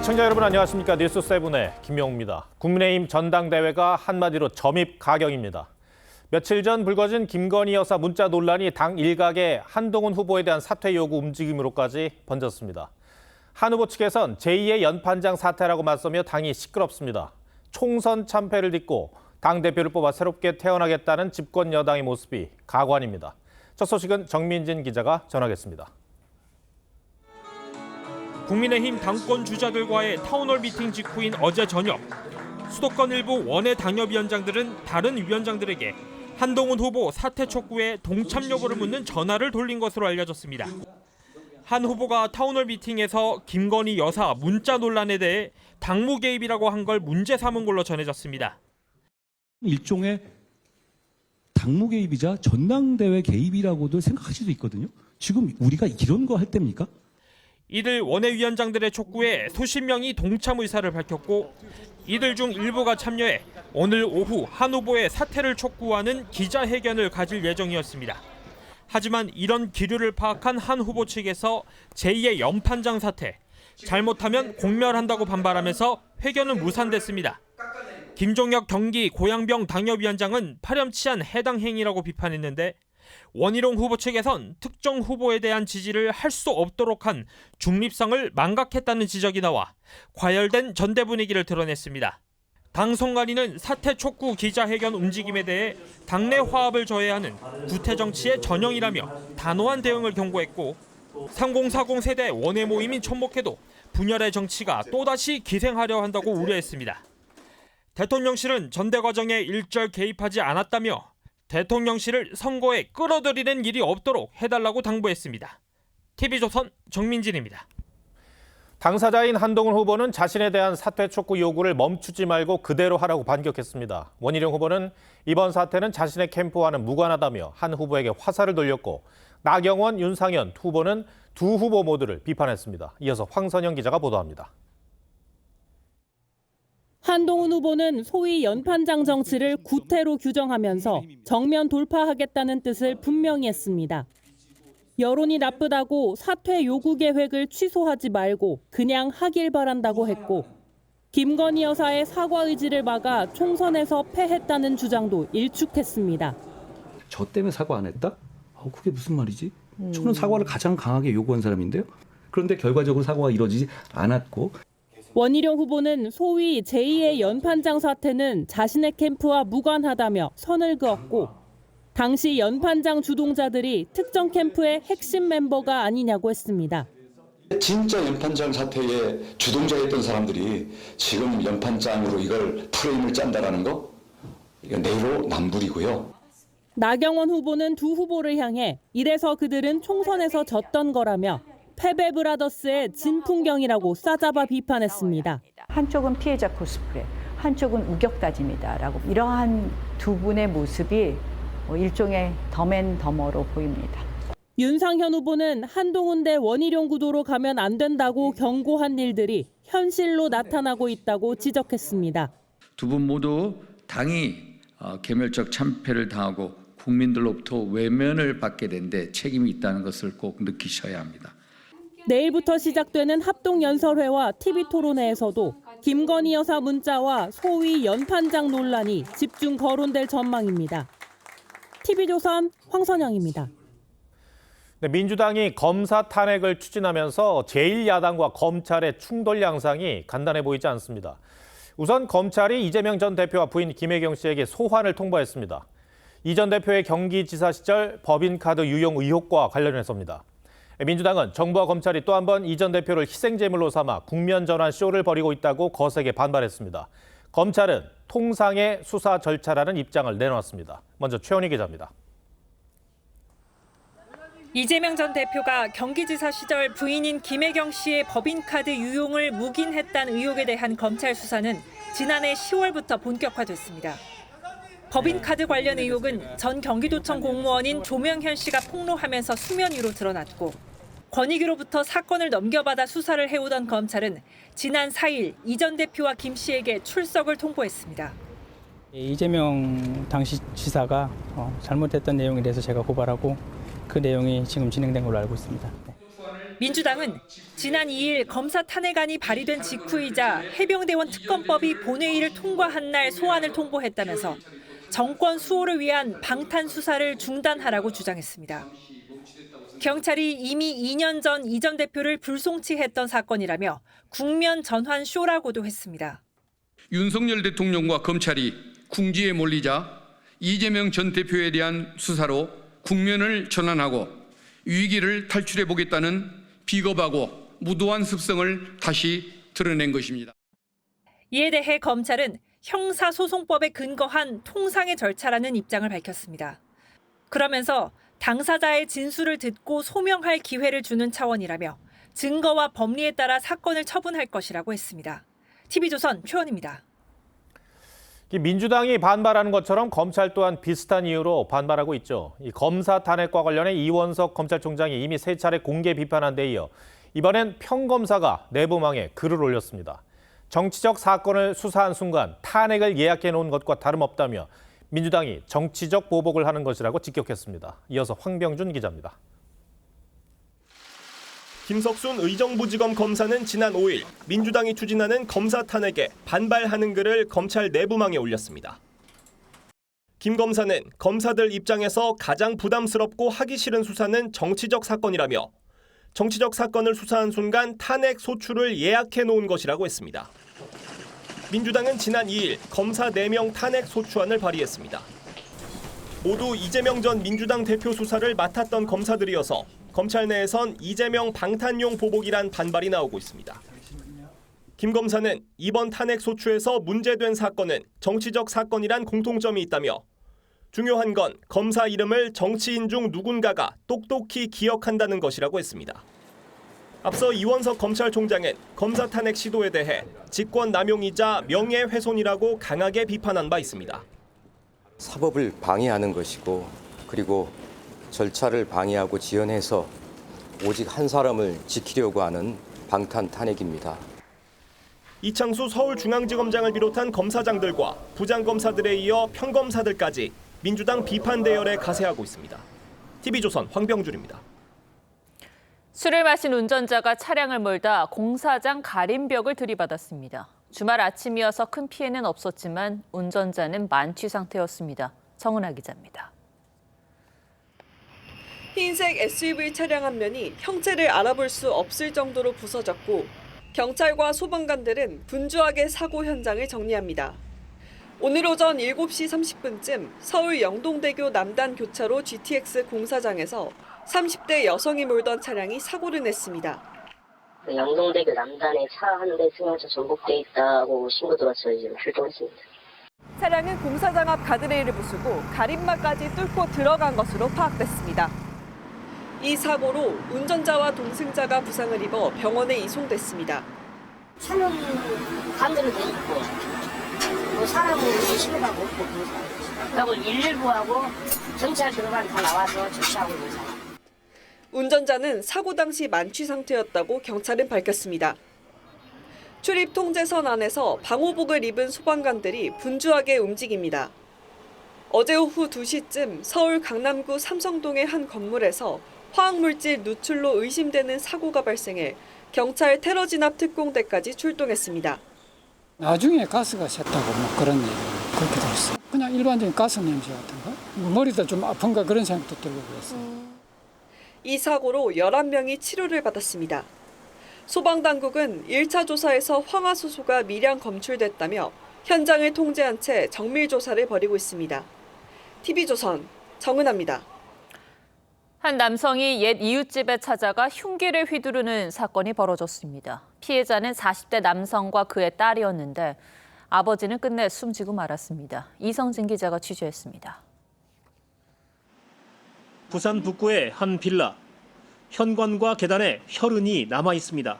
시청자 여러분 안녕하십니까. 뉴스7의 김명우입니다. 국민의힘 전당대회가 한마디로 점입 가경입니다. 며칠 전 불거진 김건희 여사 문자 논란이 당 일각의 한동훈 후보에 대한 사퇴 요구 움직임으로까지 번졌습니다. 한 후보 측에선 제2의 연판장 사태라고 맞서며 당이 시끄럽습니다. 총선 참패를 딛고 당대표를 뽑아 새롭게 태어나겠다는 집권 여당의 모습이 가관입니다. 첫 소식은 정민진 기자가 전하겠습니다. 국민의힘 당권 주자들과의 타운홀 미팅 직후인 어제 저녁, 수도권 일부 원외 당협위원장들은 다른 위원장들에게 한동훈 후보 사퇴 촉구에 동참 여부를 묻는 전화를 돌린 것으로 알려졌습니다. 한 후보가 타운홀 미팅에서 김건희 여사 문자 논란에 대해 당무 개입이라고 한 걸 문제 삼은 걸로 전해졌습니다. 일종의 당무 개입이자 전당대회 개입이라고도 생각할 수도 있거든요. 지금 우리가 이런 거 할 때입니까? 이들 원외위원장들의 촉구에 수십 명이 동참 의사를 밝혔고 이들 중 일부가 참여해 오늘 오후 한 후보의 사퇴를 촉구하는 기자회견을 가질 예정이었습니다. 하지만 이런 기류를 파악한 한 후보 측에서 제2의 연판장 사태, 잘못하면 공멸한다고 반발하면서 회견은 무산됐습니다. 김종혁 경기 고양병 당협위원장은 파렴치한 해당 행위라고 비판했는데 원희룡 후보 측에선 특정 후보에 대한 지지를 할 수 없도록 한 중립성을 망각했다는 지적이 나와 과열된 전대 분위기를 드러냈습니다. 당 선관위는 사퇴 촉구 기자회견 움직임에 대해 당내 화합을 저해하는 구태 정치의 전형이라며 단호한 대응을 경고했고 3040 세대 원외 모임인 천목회도 분열의 정치가 또다시 기생하려 한다고 우려했습니다. 대통령실은 전대 과정에 일절 개입하지 않았다며 대통령실을 선거에 끌어들이는 일이 없도록 해달라고 당부했습니다. TV조선 정민진입니다. 당사자인 한동훈 후보는 자신에 대한 사퇴 촉구 요구를 멈추지 말고 그대로 하라고 반격했습니다. 원희룡 후보는 이번 사태는 자신의 캠프와는 무관하다며 한 후보에게 화살을 돌렸고 나경원, 윤상현 후보는 두 후보 모두를 비판했습니다. 이어서 황선영 기자가 보도합니다. 한동훈 후보는 소위 연판장 정치를 구태로 규정하면서 정면 돌파하겠다는 뜻을 분명히 했습니다. 여론이 나쁘다고 사퇴 요구 계획을 취소하지 말고 그냥 하길 바란다고 했고 김건희 여사의 사과 의지를 막아 총선에서 패했다는 주장도 일축했습니다. 저 때문에 사과 안 했다? 그게 무슨 말이지? 저는 사과를 가장 강하게 요구한 사람인데요. 그런데 결과적으로 사과가 이루어지지 않았고 원희룡 후보는 소위 제2의 연판장 사태는 자신의 캠프와 무관하다며 선을 그었고 당시 연판장 주동자들이 특정 캠프의 핵심 멤버가 아니냐고 했습니다. 진짜 연판장 사태의 주동자였던 사람들이 지금 연판장으로 이걸 프레임을 짠다라는 거? 이거 내로남불이고요. 나경원 후보는 두 후보를 향해 이래서 그들은 총선에서 졌던 거라며 패배 브라더스의 진풍경이라고 싸잡아 비판했습니다. 한쪽은 피해자 코스프레, 한쪽은 우격다짐이다라고 이러한 두 분의 모습이 일종의 덤앤더머로 보입니다. 윤상현 후보는 한동훈 대 원희룡 구도로 가면 안 된다고 경고한 일들이 현실로 나타나고 있다고 지적했습니다. 두 분 모두 당이 개멸적 참패를 당하고 국민들로부터 외면을 받게 된 데 책임이 있다는 것을 꼭 느끼셔야 합니다. 내일부터 시작되는 합동연설회와 TV토론회에서도 김건희 여사 문자와 소위 연판장 논란이 집중 거론될 전망입니다. TV조선 황선영입니다. 네, 민주당이 검사 탄핵을 추진하면서 제1야당과 검찰의 충돌 양상이 간단해 보이지 않습니다. 우선 검찰이 이재명 전 대표와 부인 김혜경 씨에게 소환을 통보했습니다. 이 전 대표의 경기지사 시절 법인카드 유용 의혹과 관련해서입니다. 민주당은 정부와 검찰이 또 한 번 이 전 대표를 희생제물로 삼아 국면 전환 쇼를 벌이고 있다고 거세게 반발했습니다. 검찰은 통상의 수사 절차라는 입장을 내놓았습니다. 먼저 최원희 기자입니다. 이재명 전 대표가 경기지사 시절 부인인 김혜경 씨의 법인카드 유용을 묵인했다는 의혹에 대한 검찰 수사는 지난해 10월부터 본격화됐습니다. 법인카드 관련 의혹은 전 경기도청 공무원인 조명현 씨가 폭로하면서 수면 위로 드러났고 권익위로부터 사건을 넘겨받아 수사를 해오던 검찰은 지난 4일 이 전 대표와 김 씨에게 출석을 통보했습니다. 이재명 당시 지사가 잘못했던 내용에 대해서 제가 고발하고 그 내용이 지금 진행된 걸로 알고 있습니다. 민주당은 지난 2일 검사 탄핵안이 발의된 직후이자 해병대원 특검법이 본회의를 통과한 날 소환을 통보했다면서 정권 수호를 위한 방탄 수사를 중단하라고 주장했습니다. 경찰이 이미 2년 전 이 전 대표를 불송치했던 사건이라며 국면 전환 쇼라고도 했습니다. 윤석열 대통령과 검찰이 궁지에 몰리자 이재명 전 대표에 대한 수사로 국면을 전환하고 위기를 탈출해 보겠다는 비겁하고 무도한 습성을 다시 드러낸 것입니다. 이에 대해 검찰은 형사소송법에 근거한 통상의 절차라는 입장을 밝혔습니다. 그러면서 당사자의 진술을 듣고 소명할 기회를 주는 차원이라며 증거와 법리에 따라 사건을 처분할 것이라고 했습니다. TV조선 표현입니다. 민주당이 반발하는 것처럼 검찰 또한 비슷한 이유로 반발하고 있죠. 이 검사 탄핵과 관련해 이원석 검찰총장이 이미 3차례 공개 비판한 데 이어 이번엔 평검사가 내부망에 글을 올렸습니다. 정치적 사건을 수사한 순간 탄핵을 예약해 놓은 것과 다름없다며 민주당이 정치적 보복을 하는 것이라고 직격했습니다. 이어서 황병준 기자입니다. 김석순 의정부지검 검사는 지난 5일 민주당이 추진하는 검사 탄핵에 반발하는 글을 검찰 내부망에 올렸습니다. 김 검사는 검사들 입장에서 가장 부담스럽고 하기 싫은 수사는 정치적 사건이라며 정치적 사건을 수사한 순간 탄핵 소추를 예약해 놓은 것이라고 했습니다. 민주당은 지난 2일 검사 4명 탄핵 소추안을 발의했습니다. 모두 이재명 전 민주당 대표 수사를 맡았던 검사들이어서 검찰 내에선 이재명 방탄용 보복이란 반발이 나오고 있습니다. 김 검사는 이번 탄핵 소추에서 문제된 사건은 정치적 사건이란 공통점이 있다며 중요한 건 검사 이름을 정치인 중 누군가가 똑똑히 기억한다는 것이라고 했습니다. 앞서 이원석 검찰총장은 검사 탄핵 시도에 대해 직권 남용이자 명예훼손이라고 강하게 비판한 바 있습니다. 사법을 방해하는 것이고 그리고 절차를 방해하고 지연해서 오직 한 사람을 지키려고 하는 방탄 탄핵입니다. 이창수 서울중앙지검장을 비롯한 검사장들과 부장검사들에 이어 평검사들까지 민주당 비판 대열에 가세하고 있습니다. TV조선 황병준입니다. 술을 마신 운전자가 차량을 몰다 공사장 가림벽을 들이받았습니다. 주말 아침이어서 큰 피해는 없었지만 운전자는 만취 상태였습니다. 정은아 기자입니다. 흰색 SUV 차량 한 면이 형체를 알아볼 수 없을 정도로 부서졌고 경찰과 소방관들은 분주하게 사고 현장을 정리합니다. 오늘 오전 7시 30분쯤 서울 영동대교 남단 교차로 GTX 공사장에서 30대 여성이 몰던 차량이 사고를 냈습니다. 영동대교 남단에 차 한 대 승용차 전복돼 있다고 신고 들어와서 이제 출동했습니다. 차량은 공사장 앞 가드레일을 부수고 가림막까지 뚫고 들어간 것으로 파악됐습니다. 이 사고로 운전자와 동승자가 부상을 입어 병원에 이송됐습니다. 차는 반대로 돼 있고 사람은 신고가 없고 그리고 119하고 경찰 들어간 다 나와서 조치하고 있는 상황. 운전자는 사고 당시 만취 상태였다고 경찰은 밝혔습니다. 출입 통제선 안에서 방호복을 입은 소방관들이 분주하게 움직입니다. 어제 오후 2시쯤 서울 강남구 삼성동의 한 건물에서 화학물질 누출로 의심되는 사고가 발생해 경찰 테러 진압 특공대까지 출동했습니다. 나중에 가스가 샜다고 그런 얘기 그렇게 들었어요. 그냥 일반적인 가스 냄새 같은가? 머리도 좀 아픈가 그런 생각도 들고 그랬어요. 이 사고로 11명이 치료를 받았습니다. 소방당국은 1차 조사에서 황화수소가 미량 검출됐다며 현장을 통제한 채 정밀 조사를 벌이고 있습니다. TV조선 정은아입니다. 한 남성이 옛 이웃집에 찾아가 흉기를 휘두르는 사건이 벌어졌습니다. 피해자는 40대 남성과 그의 딸이었는데 아버지는 끝내 숨지고 말았습니다. 이성진 기자가 취재했습니다. 부산 북구의 한 빌라. 현관과 계단에 혈흔이 남아 있습니다.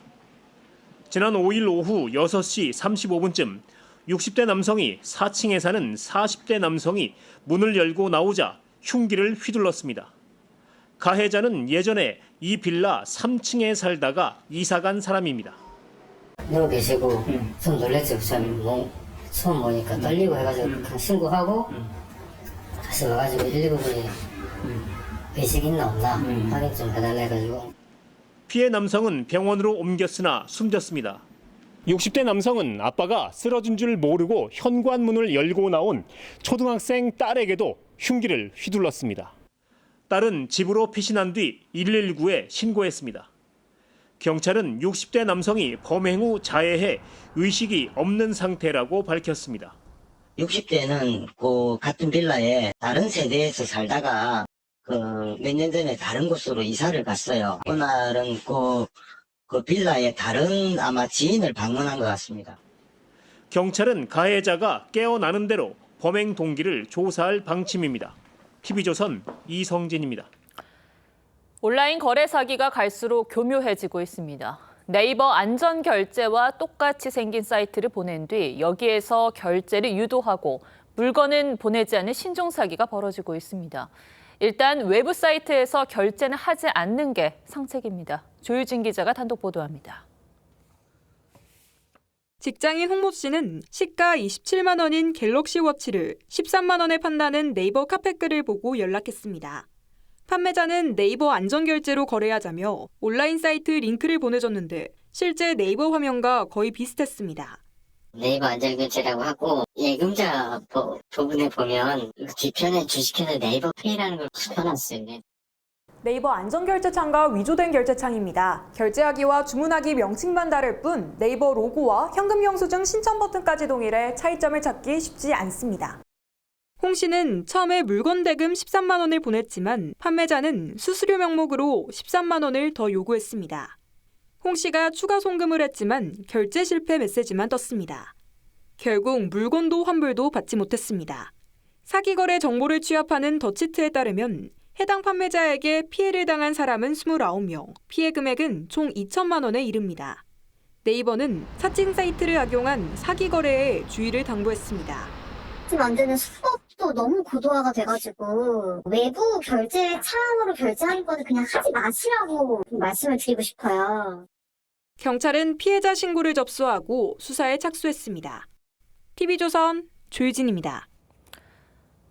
지난 5일 오후 6시 35분쯤 60대 남성이 4층에 사는 40대 남성이 문을 열고 나오자 흉기를 휘둘렀습니다. 가해자는 예전에 이 빌라 3층에 살다가 이사간 사람입니다. 누워 계시고 좀 놀랬죠. 처음 보니까 떨리고 해가지고 그냥 신고하고 다시 와가지고 119분이 의식 있나 없나 확인 좀 해달라 해가지고. 피해 남성은 병원으로 옮겼으나 숨졌습니다. 60대 남성은 아빠가 쓰러진 줄 모르고 현관문을 열고 나온 초등학생 딸에게도 흉기를 휘둘렀습니다. 딸은 집으로 피신한 뒤 119에 신고했습니다. 경찰은 60대 남성이 범행 후 자해해 의식이 없는 상태라고 밝혔습니다. 60대는 그 같은 빌라에 다른 세대에서 살다가 몇 년 전에 다른 곳으로 이사를 갔어요. 그날은 그 빌라에 다른 아마 지인을 방문한 것 같습니다. 경찰은 가해자가 깨어나는 대로 범행 동기를 조사할 방침입니다. TV조선 이성진입니다. 온라인 거래 사기가 갈수록 교묘해지고 있습니다. 네이버 안전결제와 똑같이 생긴 사이트를 보낸 뒤 여기에서 결제를 유도하고 물건은 보내지 않는 신종 사기가 벌어지고 있습니다. 일단 외부 사이트에서 결제는 하지 않는 게 상책입니다. 조유진 기자가 단독 보도합니다. 직장인 홍모 씨는 시가 27만 원인 갤럭시 워치를 13만 원에 판다는 네이버 카페글을 보고 연락했습니다. 판매자는 네이버 안전결제로 거래하자며 온라인 사이트 링크를 보내줬는데 실제 네이버 화면과 거의 비슷했습니다. 네이버 안전결제라고 하고 예금자 부분에 보면 뒤편에 주식회사 네이버 페이라는 걸 붙여놨어요. 네이버 안전결제창과 위조된 결제창입니다. 결제하기와 주문하기 명칭만 다를 뿐 네이버 로고와 현금 영수증 신청 버튼까지 동일해 차이점을 찾기 쉽지 않습니다. 홍 씨는 처음에 물건 대금 13만 원을 보냈지만 판매자는 수수료 명목으로 13만 원을 더 요구했습니다. 홍 씨가 추가 송금을 했지만 결제 실패 메시지만 떴습니다. 결국 물건도 환불도 받지 못했습니다. 사기 거래 정보를 취합하는 더치트에 따르면 해당 판매자에게 피해를 당한 사람은 29명, 피해 금액은 총 2천만 원에 이릅니다. 네이버는 사칭 사이트를 악용한 사기 거래에 주의를 당부했습니다. 만드는 수법도 너무 고도화가 돼가지고 외부 결제 차원으로 결제하는 거는 그냥 하지 마시라고 말씀을 드리고 싶어요. 경찰은 피해자 신고를 접수하고 수사에 착수했습니다. TV조선 조유진입니다.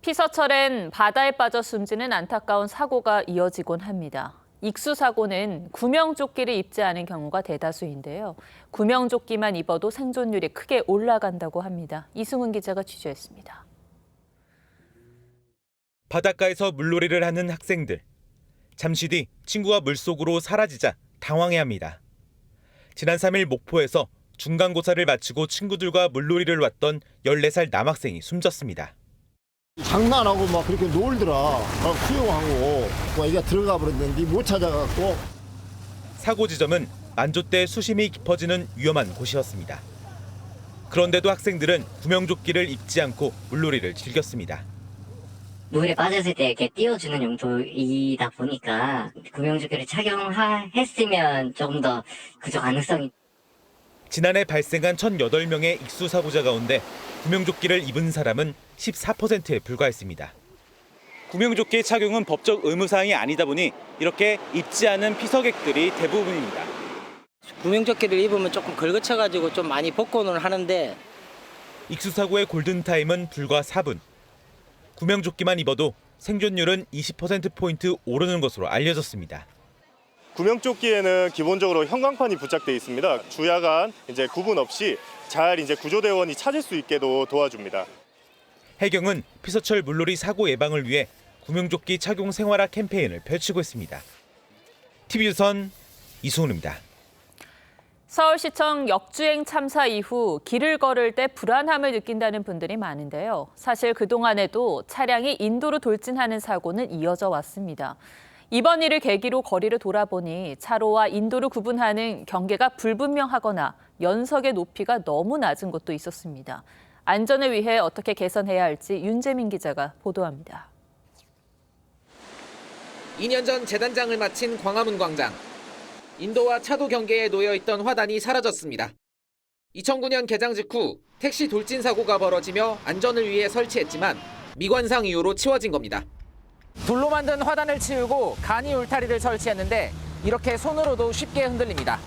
피서철엔 바다에 빠져 숨지는 안타까운 사고가 이어지곤 합니다. 익수사고는 구명조끼를 입지 않은 경우가 대다수인데요. 구명조끼만 입어도 생존율이 크게 올라간다고 합니다. 이승훈 기자가 취재했습니다. 바닷가에서 물놀이를 하는 학생들. 잠시 뒤 친구가 물속으로 사라지자 당황해합니다. 지난 3일 목포에서 중간고사를 마치고 친구들과 물놀이를 왔던 14살 남학생이 숨졌습니다. 장난하고 막 그렇게 놀더라. 막 수영하고 막 얘가 들어가 버렸는데 못 찾아갖고. 사고 지점은 만조대 수심이 깊어지는 위험한 곳이었습니다. 그런데도 학생들은 구명조끼를 입지 않고 물놀이를 즐겼습니다. 물에 빠졌을 때 이렇게 띄워주는 용도이다 보니까 구명조끼를 착용했으면 조금 더 그저 가능성이. 지난해 발생한 1,008명의 익수사고자 가운데 구명조끼를 입은 사람은 14%에 불과했습니다. 구명조끼 착용은 법적 의무사항이 아니다 보니 이렇게 입지 않은 피서객들이 대부분입니다. 구명조끼를 입으면 조금 걸거쳐가지고 좀 많이 벗고는 하는데 익수사고의 골든타임은 불과 4분. 구명조끼만 입어도 생존율은 20%포인트 오르는 것으로 알려졌습니다. 구명조끼에는 기본적으로 형광판이 부착되어 있습니다. 주야간 구분 없이 잘 구조대원이 찾을 수 있게도 도와줍니다. 해경은 피서철 물놀이 사고 예방을 위해 구명조끼 착용 생활화 캠페인을 펼치고 있습니다. TV조선 이승훈입니다. 서울시청 역주행 참사 이후 길을 걸을 때 불안함을 느낀다는 분들이 많은데요. 사실 그동안에도 차량이 인도로 돌진하는 사고는 이어져 왔습니다. 이번 일을 계기로 거리를 돌아보니 차로와 인도를 구분하는 경계가 불분명하거나 연석의 높이가 너무 낮은 곳도 있었습니다. 안전을 위해 어떻게 개선해야 할지 윤재민 기자가 보도합니다. 2년 전 재단장을 마친 광화문 광장. 인도와 차도 경계에 놓여있던 화단이 사라졌습니다. 2009년 개장 직후 택시 돌진 사고가 벌어지며 안전을 위해 설치했지만 미관상 이유로 치워진 겁니다. 돌로 만든 화단을 치우고 간이 울타리를 설치했는데 이렇게 손으로도 쉽게 흔들립니다.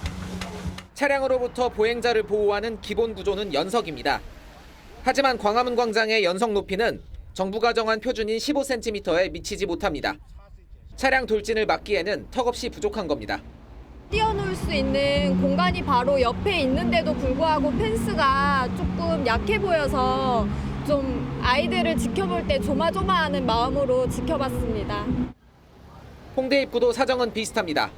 차량으로부터 보행자를 보호하는 기본 구조는 연석입니다. 하지만 광화문 광장의 연석 높이는 정부가 정한 표준인 15cm에 미치지 못합니다. 차량 돌진을 막기에는 턱없이 부족한 겁니다. 뛰어놀 수 있는 공간이 바로 옆에 있는데도 불구하고 펜스가 조금 약해 보여서 좀 아이들을 지켜볼 때 조마조마하는 마음으로 지켜봤습니다. 홍대 입구도 사정은 비슷합니다.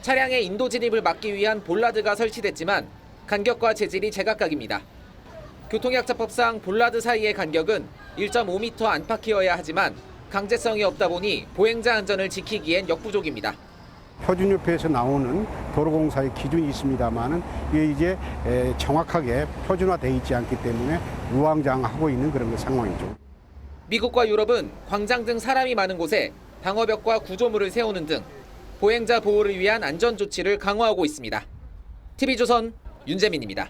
차량의 인도 진입을 막기 위한 볼라드가 설치됐지만 간격과 재질이 제각각입니다. 교통약자법상 볼라드 사이의 간격은 1.5m 안팎이어야 하지만 강제성이 없다 보니 보행자 안전을 지키기엔 역부족입니다. 표준협회에서 나오는 도로공사의 기준이 있습니다만은 이게 이제 정확하게 표준화되어 있지 않기 때문에 우왕좌왕하고 있는 그런 상황이죠. 미국과 유럽은 광장 등 사람이 많은 곳에 방어벽과 구조물을 세우는 등 보행자 보호를 위한 안전 조치를 강화하고 있습니다. TV조선 윤재민입니다.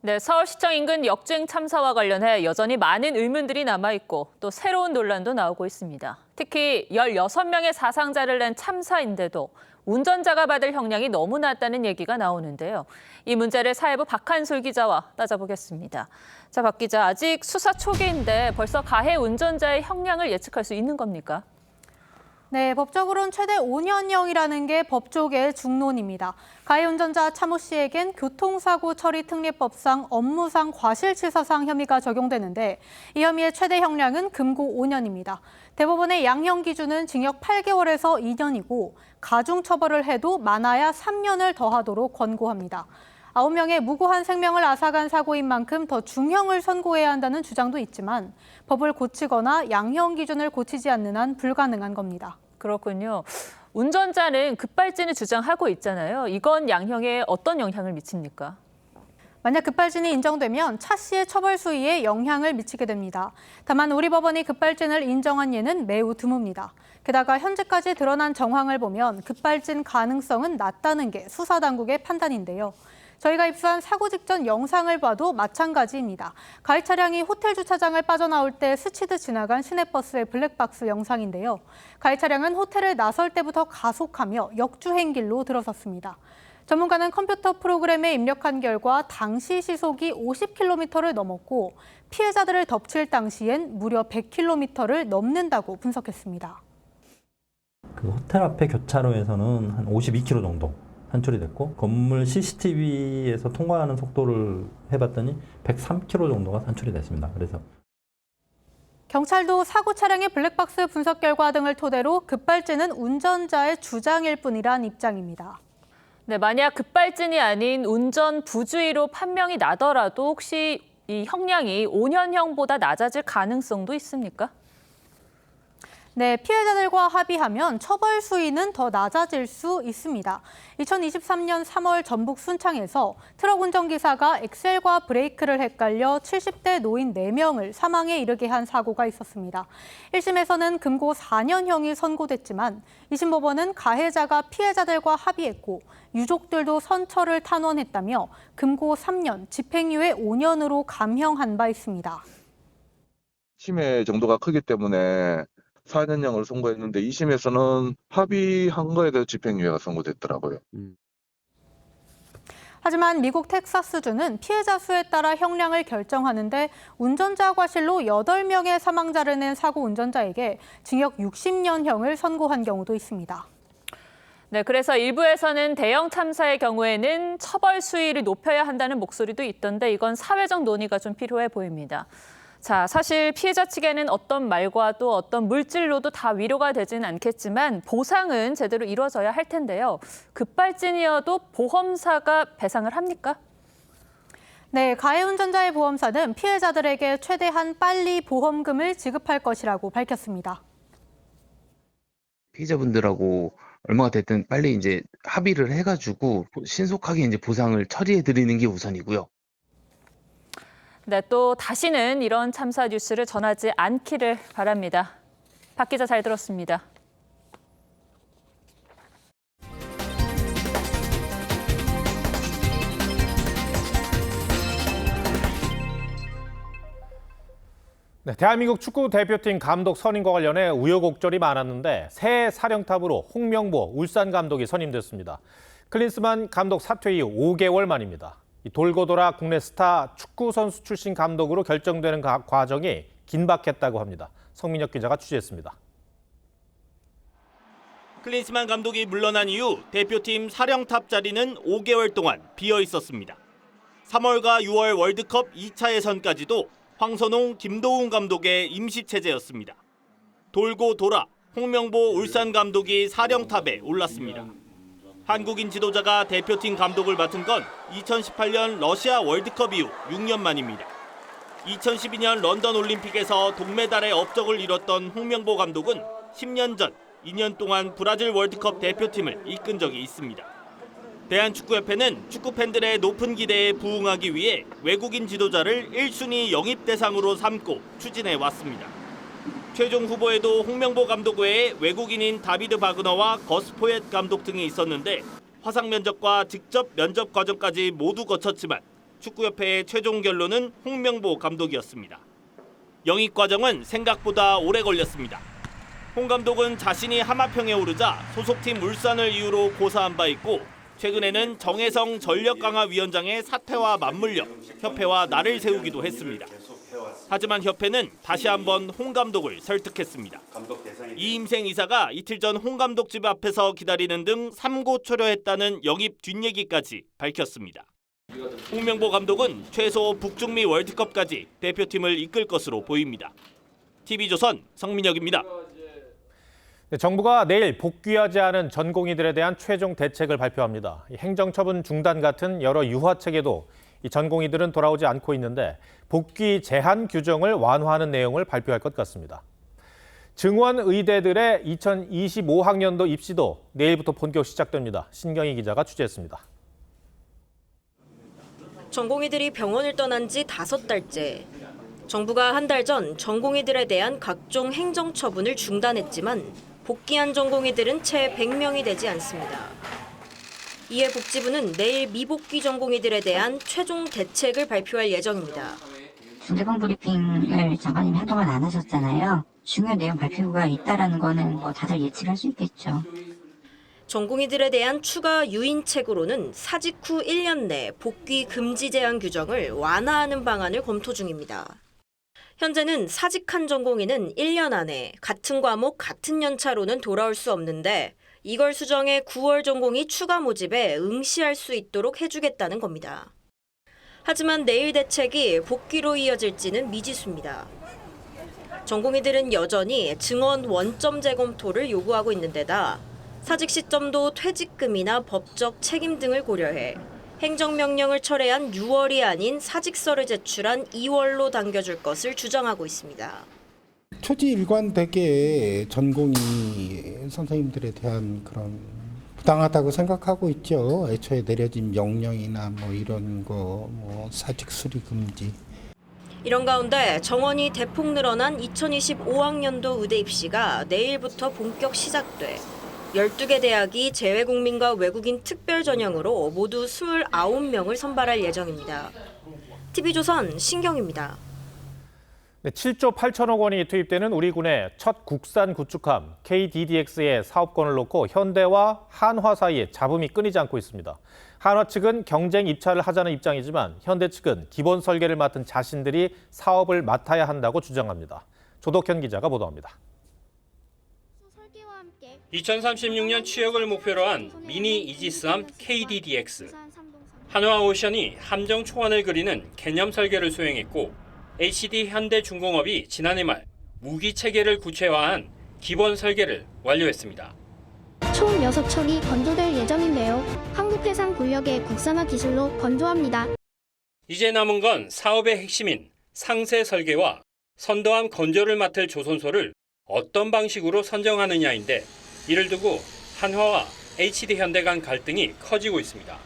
네, 서울시청 인근 역주행 참사와 관련해 여전히 많은 의문들이 남아있고 또 새로운 논란도 나오고 있습니다. 특히 16명의 사상자를 낸 참사인데도 운전자가 받을 형량이 너무 낮다는 얘기가 나오는데요. 이 문제를 사회부 박한솔 기자와 따져보겠습니다. 자, 박 기자, 아직 수사 초기인데 벌써 가해 운전자의 형량을 예측할 수 있는 겁니까? 네, 법적으로는 최대 5년형이라는 게 법조계의 중론입니다. 가해 운전자 차모 씨에겐 교통사고 처리 특례법상 업무상 과실치사상 혐의가 적용되는데 이 혐의의 최대 형량은 금고 5년입니다. 대법원의 양형 기준은 징역 8개월에서 2년이고 가중 처벌을 해도 많아야 3년을 더하도록 권고합니다. 9명의 무고한 생명을 앗아간 사고인 만큼 더 중형을 선고해야 한다는 주장도 있지만 법을 고치거나 양형 기준을 고치지 않는 한 불가능한 겁니다. 그렇군요. 운전자는 급발진을 주장하고 있잖아요. 이건 양형에 어떤 영향을 미칩니까? 만약 급발진이 인정되면 차 씨의 처벌 수위에 영향을 미치게 됩니다. 다만 우리 법원이 급발진을 인정한 예는 매우 드뭅니다. 게다가 현재까지 드러난 정황을 보면 급발진 가능성은 낮다는 게 수사당국의 판단인데요. 저희가 입수한 사고 직전 영상을 봐도 마찬가지입니다. 가해 차량이 호텔 주차장을 빠져나올 때 스치듯 지나간 시내버스의 블랙박스 영상인데요. 가해 차량은 호텔을 나설 때부터 가속하며 역주행길로 들어섰습니다. 전문가는 컴퓨터 프로그램에 입력한 결과 당시 시속이 50km를 넘었고 피해자들을 덮칠 당시엔 무려 100km를 넘는다고 분석했습니다. 그 호텔 앞에 교차로에서는 한 52km 정도 산출이 됐고 건물 CCTV에서 통과하는 속도를 해봤더니 103km 정도가 산출이 됐습니다. 그래서 경찰도 사고 차량의 블랙박스 분석 결과 등을 토대로 급발진은 운전자의 주장일 뿐이란 입장입니다. 네, 만약 급발진이 아닌 운전 부주의로 판명이 나더라도 혹시 이 형량이 5년형보다 낮아질 가능성도 있습니까? 네, 피해자들과 합의하면 처벌 수위는 더 낮아질 수 있습니다. 2023년 3월 전북 순창에서 트럭 운전기사가 엑셀과 브레이크를 헷갈려 70대 노인 4명을 사망에 이르게 한 사고가 있었습니다. 1심에서는 금고 4년형이 선고됐지만 2심 법원은 가해자가 피해자들과 합의했고 유족들도 선처를 탄원했다며 금고 3년, 집행유예 5년으로 감형한 바 있습니다. 침해 정도가 크기 때문에 4년형을 선고했는데 2심에서는 합의한 거에 대해서 집행유예가 선고됐더라고요. 하지만 미국 텍사스주는 피해자 수에 따라 형량을 결정하는데 운전자 과실로 8명의 사망자를 낸 사고 운전자에게 징역 60년형을 선고한 경우도 있습니다. 네, 그래서 일부에서는 대형 참사의 경우에는 처벌 수위를 높여야 한다는 목소리도 있던데 이건 사회적 논의가 좀 필요해 보입니다. 자, 사실 피해자 측에는 어떤 말과 또 어떤 물질로도 다 위로가 되지는 않겠지만 보상은 제대로 이루어져야 할 텐데요. 급발진이어도 보험사가 배상을 합니까? 네, 가해 운전자의 보험사는 피해자들에게 최대한 빨리 보험금을 지급할 것이라고 밝혔습니다. 피해자분들하고 얼마가 됐든 빨리 이제 합의를 해가지고 신속하게 이제 보상을 처리해 드리는 게 우선이고요. 네, 또 다시는 이런 참사 뉴스를 전하지 않기를 바랍니다. 박 기자 잘 들었습니다. 네, 대한민국 축구 대표팀 감독 선임과 관련해 우여곡절이 많았는데 새 사령탑으로 홍명보 울산 감독이 선임됐습니다. 클린스만 감독 사퇴 이후 5개월 만입니다. 돌고 돌아 국내 스타 축구 선수 출신 감독으로 결정되는 과정이 긴박했다고 합니다. 성민혁 기자가 취재했습니다. 클린스만 감독이 물러난 이후 대표팀 사령탑 자리는 5개월 동안 비어 있었습니다. 3월과 6월 월드컵 2차 예선까지도 황선홍, 김도훈 감독의 임시체제였습니다. 돌고 돌아 홍명보 울산 감독이 사령탑에 올랐습니다. 한국인 지도자가 대표팀 감독을 맡은 건 2018년 러시아 월드컵 이후 6년 만입니다. 2012년 런던 올림픽에서 동메달의 업적을 이뤘던 홍명보 감독은 10년 전 2년 동안 브라질 월드컵 대표팀을 이끈 적이 있습니다. 대한축구협회는 축구팬들의 높은 기대에 부응하기 위해 외국인 지도자를 1순위 영입 대상으로 삼고 추진해 왔습니다. 최종 후보에도 홍명보 감독 외에 외국인인 다비드 바그너와 거스 포옙 감독 등이 있었는데 화상 면접과 직접 면접 과정까지 모두 거쳤지만 축구협회의 최종 결론은 홍명보 감독이었습니다. 영입 과정은 생각보다 오래 걸렸습니다. 홍 감독은 자신이 하마평에 오르자 소속팀 울산을 이유로 고사한 바 있고 최근에는 정혜성 전력강화위원장의 사퇴와 맞물려 협회와 날을 세우기도 했습니다. 하지만 협회는 다시 한번 홍 감독을 설득했습니다. 이임생 이사가 이틀 전 홍 감독 집 앞에서 기다리는 등 삼고초려했다는 영입 뒷얘기까지 밝혔습니다. 홍명보 감독은 최소 북중미 월드컵까지 대표팀을 이끌 것으로 보입니다. TV조선 성민혁입니다. 네, 정부가 내일 복귀하지 않은 전공의들에 대한 최종 대책을 발표합니다. 행정처분 중단 같은 여러 유화책에도 이 전공의들은 돌아오지 않고 있는데 복귀 제한 규정을 완화하는 내용을 발표할 것 같습니다. 증원의대들의 2025학년도 입시도 내일부터 본격 시작됩니다. 신경희 기자가 취재했습니다. 전공의들이 병원을 떠난 지 5달째. 정부가 한 달 전 전공의들에 대한 각종 행정처분을 중단했지만 복귀한 전공의들은 채 100명이 되지 않습니다. 이에 복지부는 내일 미복귀 전공의들에 대한 최종 대책을 발표할 예정입니다. 중대본 브리핑을 장관님이 한동안 안 하셨잖아요. 중요한 내용 발표가 있다라는 거는 뭐 다들 예측할 수 있겠죠. 전공의들에 대한 추가 유인책으로는 사직 후 1년 내 복귀 금지 제한 규정을 완화하는 방안을 검토 중입니다. 현재는 사직한 전공의는 1년 안에 같은 과목 같은 연차로는 돌아올 수 없는데 이걸 수정해 9월 전공의 추가 모집에 응시할 수 있도록 해주겠다는 겁니다. 하지만 내일 대책이 복귀로 이어질지는 미지수입니다. 전공의들은 여전히 증원 원점 재검토를 요구하고 있는 데다 사직 시점도 퇴직금이나 법적 책임 등을 고려해 행정명령을 철회한 6월이 아닌 사직서를 제출한 2월로 당겨줄 것을 주장하고 있습니다. 초지 일관되게 전공의 선생님들에 대한 그런 부당하다고 생각하고 있죠. 애초에 내려진 명령이나 뭐 이런 거, 뭐 사직 수리 금지. 이런 가운데 정원이 대폭 늘어난 2025학년도 의대 입시가 내일부터 본격 시작돼 12개 대학이 재외국민과 외국인 특별 전형으로 모두 29명을 선발할 예정입니다. TV조선 신경입니다. 네, 7조 8천억 원이 투입되는 우리 군의 첫 국산 구축함 KDDX의 사업권을 놓고 현대와 한화 사이에 잡음이 끊이지 않고 있습니다. 한화 측은 경쟁 입찰을 하자는 입장이지만 현대 측은 기본 설계를 맡은 자신들이 사업을 맡아야 한다고 주장합니다. 조덕현 기자가 보도합니다. 2036년 취역을 목표로 한 미니 이지스함 KDDX. 한화오션이 함정 초안을 그리는 개념 설계를 수행했고 HD 현대중공업이 지난해 말 무기 체계를 구체화한 기본 설계를 완료했습니다. 총 6척이 건조될 예정인데요. 한국 해상 군력의 국산화 기술로 건조합니다. 이제 남은 건 사업의 핵심인 상세 설계와 선도함 건조를 맡을 조선소를 어떤 방식으로 선정하느냐인데 이를 두고 한화와 HD현대 간 갈등이 커지고 있습니다.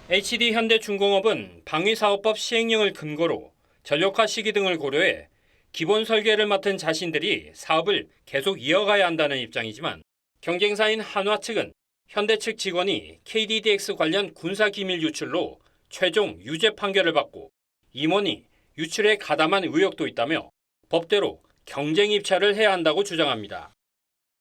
HD현대중공업은 방위사업법 시행령을 근거로 전력화 시기 등을 고려해 기본 설계를 맡은 자신들이 사업을 계속 이어가야 한다는 입장이지만 경쟁사인 한화 측은 현대 측 직원이 KDDX 관련 군사기밀 유출로 최종 유죄 판결을 받고 임원이 유출에 가담한 의혹도 있다며 법대로 경쟁 입찰을 해야 한다고 주장합니다.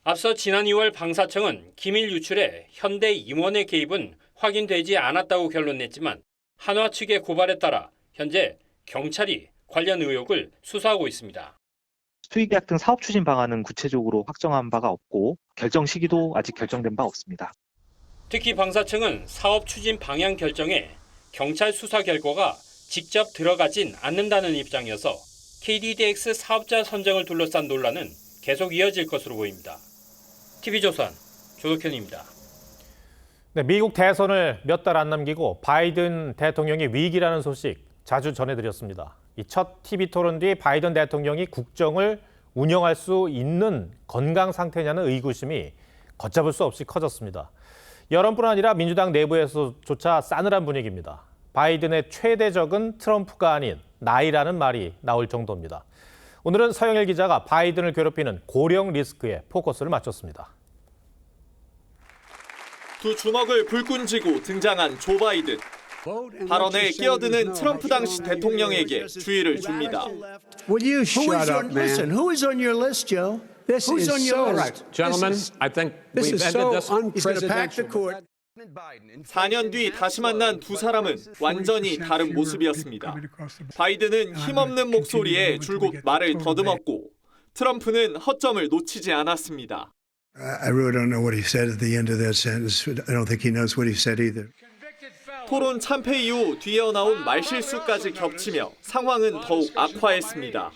앞서 지난 2월 방사청은 기밀 유출에 현대 임원의 개입은 확인되지 않았다고 결론냈지만 한화 측의 고발에 따라 현재 경찰이 관련 의혹을 수사하고 있습니다. 수의계약 등 사업 추진 방안은 구체적으로 확정한 바가 없고 결정 시기도 아직 결정된 바 없습니다. 특히 방사청은 사업 추진 방향 결정에 경찰 수사 결과가 직접 들어가진 않는다는 입장이어서 KDDX 사업자 선정을 둘러싼 논란은 계속 이어질 것으로 보입니다. TV조선 조덕현입니다. 네, 미국 대선을 몇 달 안 남기고 바이든 대통령이 위기라는 소식 자주 전해드렸습니다. 이 첫 TV 토론 뒤 바이든 대통령이 국정을 운영할 수 있는 건강 상태냐는 의구심이 걷잡을 수 없이 커졌습니다. 여론뿐 아니라 민주당 내부에서조차 싸늘한 분위기입니다. 바이든의 최대 적은 트럼프가 아닌 나이라는 말이 나올 정도입니다. 오늘은 서영일 기자가 바이든을 괴롭히는 고령 리스크에 포커스를 맞췄습니다. 두 주먹을 불끈 쥐고 등장한 조 바이든. 발언에 끼어드는 트럼프 당시 대통령에게 주의를 줍니다. Will you shut up, man? Listen, who is on your list, Joe? This is on your list. Gentlemen, I think we've ended this. He's going to pack the court. 4년 뒤 다시 만난 두 사람은 완전히 다른 모습이었습니다. 바이든은 힘없는 목소리에 줄곧 말을 더듬었고 트럼프는 허점을 놓치지 않았습니다. I really don't know what he said at the end of that sentence. I don't think he knows what he said either. 토론 참패 이후 뒤이어 나온 말실수까지 겹치며 상황은 더욱 악화했습니다.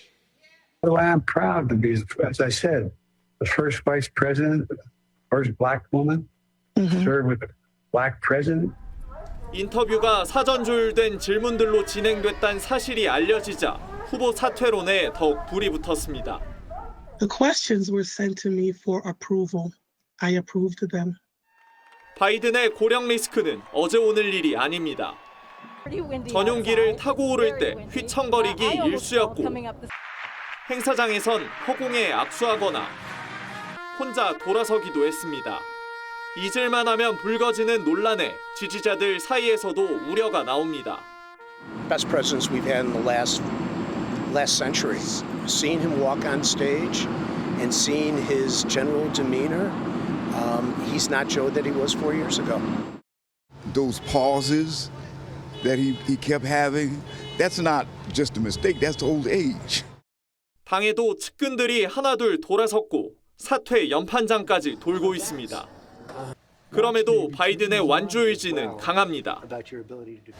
Well, I'm proud to be, as I said, the first vice president, first black woman, served with a black president. 인터뷰가 사전 조율된 질문들로 진행됐다는 사실이 알려지자 후보 사퇴론에 더욱 불이 붙었습니다. The questions were sent to me for approval. I approved them. 바이든의 고령 리스크는 어제 오늘 일이 아닙니다. 전용기를 타고 오를 때 휘청거리기 일쑤였고 행사장에선 허공에 악수하거나 혼자 돌아서기도 했습니다. 잊을만 하면 불거지는 논란에 지지자들 사이에서도 우려가 나옵니다. Best presidents we've had in the last century. Seeing him walk on stage and seeing his general demeanor, he's not Joe that he was 4 years ago. Those pauses that he kept having, that's not just a mistake, that's old age. 당에도 측근들이 하나둘 돌아섰고 사퇴 연판장까지 돌고 있습니다. 그럼에도 바이든의 완주 의지는 강합니다.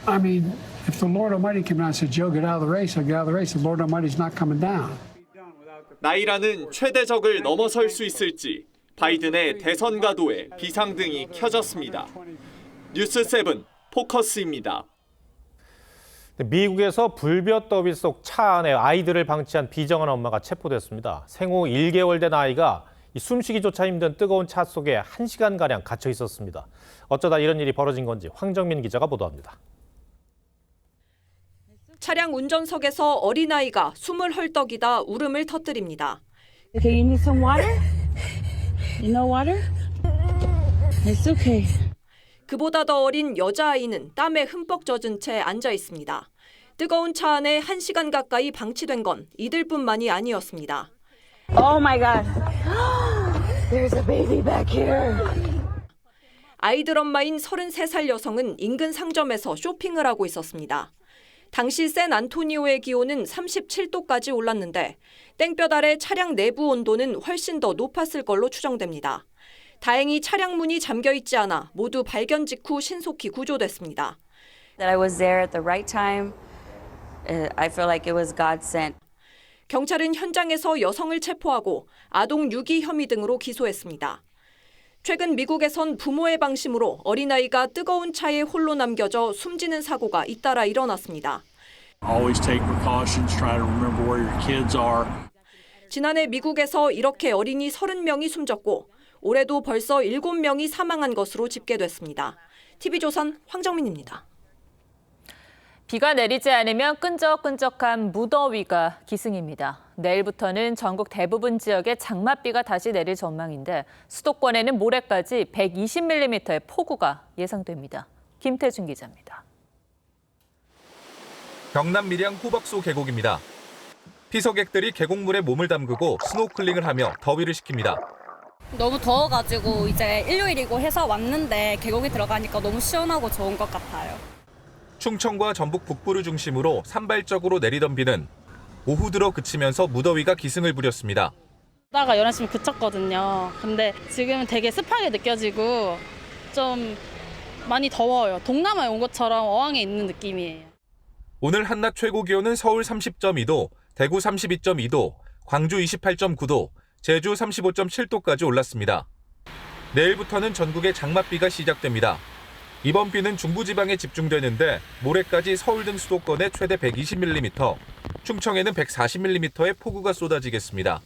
I mean, if the Lord Almighty came down and said, Joe, get out of the race, I'll get out of the race. The Lord Almighty's not coming down. 나이라는 최대적을 넘어설 수 있을지 바이든의 대선 가도에 비상등이 켜졌습니다. 뉴스7 포커스입니다. 미국에서 불볕 더위 속 차 안에 아이들을 방치한 비정한 엄마가 체포됐습니다. 생후 1개월 된 아이가 숨쉬기조차 힘든 뜨거운 차 속에 1시간가량 갇혀 있었습니다. 어쩌다 이런 일이 벌어진 건지 황정민 기자가 보도합니다. 차량 운전석에서 어린아이가 숨을 헐떡이다 울음을 터뜨립니다. Okay, you need some water? No water? It's okay. 그보다 더 어린 여자아이는 땀에 흠뻑 젖은 채 앉아 있습니다. 뜨거운 차 안에 1시간 가까이 방치된 건 이들뿐만이 아니었습니다. Oh my God. There's a baby back here. 아이들 엄마인 33살 여성은 인근 상점에서 쇼핑을 하고 있었습니다. 당시 샌안토니오의 기온은 37도까지 올랐는데 땡볕 아래 차량 내부 온도는 훨씬 더 높았을 걸로 추정됩니다. 다행히 차량 문이 잠겨 있지 않아 모두 발견 직후 신속히 구조됐습니다. That I was there at the right time. I feel like it was God sent. 경찰은 현장에서 여성을 체포하고 아동 유기 혐의 등으로 기소했습니다. 최근 미국에선 부모의 방심으로 어린아이가 뜨거운 차에 홀로 남겨져 숨지는 사고가 잇따라 일어났습니다. Always take precautions, try to remember where your kids are. 지난해 미국에서 이렇게 어린이 30명이 숨졌고 올해도 벌써 7명이 사망한 것으로 집계됐습니다. TV조선 황정민입니다. 비가 내리지 않으면 끈적끈적한 무더위가 기승입니다. 내일부터는 전국 대부분 지역에 장맛비가 다시 내릴 전망인데 수도권에는 모레까지 120mm의 폭우가 예상됩니다. 김태준 기자입니다. 경남 밀양 호박소 계곡입니다. 피서객들이 계곡물에 몸을 담그고 스노클링을 하며 더위를 식힙니다. 너무 더워가지고 이제 일요일이고 해서 왔는데 계곡에 들어가니까 너무 시원하고 좋은 것 같아요. 충청과 전북 북부를 중심으로 산발적으로 내리던 비는 오후 들어 그치면서 무더위가 기승을 부렸습니다. 다가 11시면 그쳤거든요. 근데 지금은 되게 습하게 느껴지고 좀 많이 더워요. 동남아에 온 것처럼 어항에 있는 느낌이에요. 오늘 한낮 최고 기온은 서울 30.2도, 대구 32.2도, 광주 28.9도, 제주 35.7도까지 올랐습니다. 내일부터는 전국에 장맛비가 시작됩니다. 이번 비는 중부지방에 집중되는데 모레까지 서울 등 수도권에 최대 120mm, 충청에는 140mm의 폭우가 쏟아지겠습니다.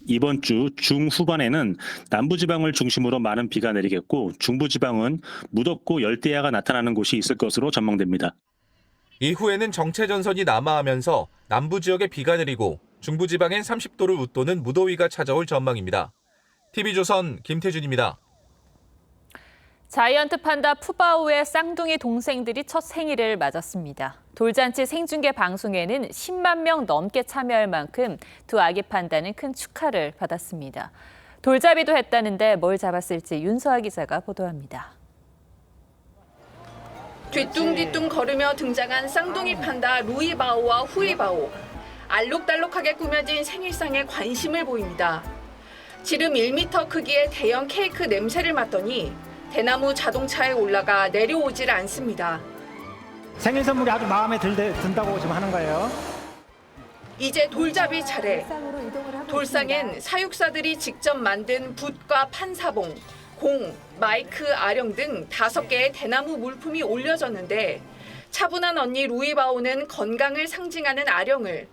이번 주 중후반에는 남부지방을 중심으로 많은 비가 내리겠고 중부지방은 무덥고 열대야가 나타나는 곳이 있을 것으로 전망됩니다. 이후에는 정체전선이 남하하면서 남부 지역에 비가 내리고 중부지방엔 30도를 웃도는 무더위가 찾아올 전망입니다. TV조선 김태준입니다. 자이언트 판다 푸바오의 쌍둥이 동생들이 첫 생일을 맞았습니다. 돌잔치 생중계 방송에는 10만 명 넘게 참여할 만큼 두 아기 판다는 큰 축하를 받았습니다. 돌잡이도 했다는데 뭘 잡았을지 윤서아 기자가 보도합니다. 뒤뚱뒤뚱 걸으며 등장한 쌍둥이 판다 루이바오와 후이바오. 알록달록하게 꾸며진 생일상에 관심을 보입니다. 지름 1m 크기의 대형 케이크 냄새를 맡더니 대나무 자동차에 올라가 내려오질 않습니다. 생일 선물이 아주 마음에 든다고 지금 하는 거예요. 이제 돌잡이 차례. 돌상엔 사육사들이 직접 만든 붓과 판사봉, 공, 마이크, 아령 등 5개의 대나무 물품이 올려졌는데 차분한 언니 루이바오는 건강을 상징하는 아령을,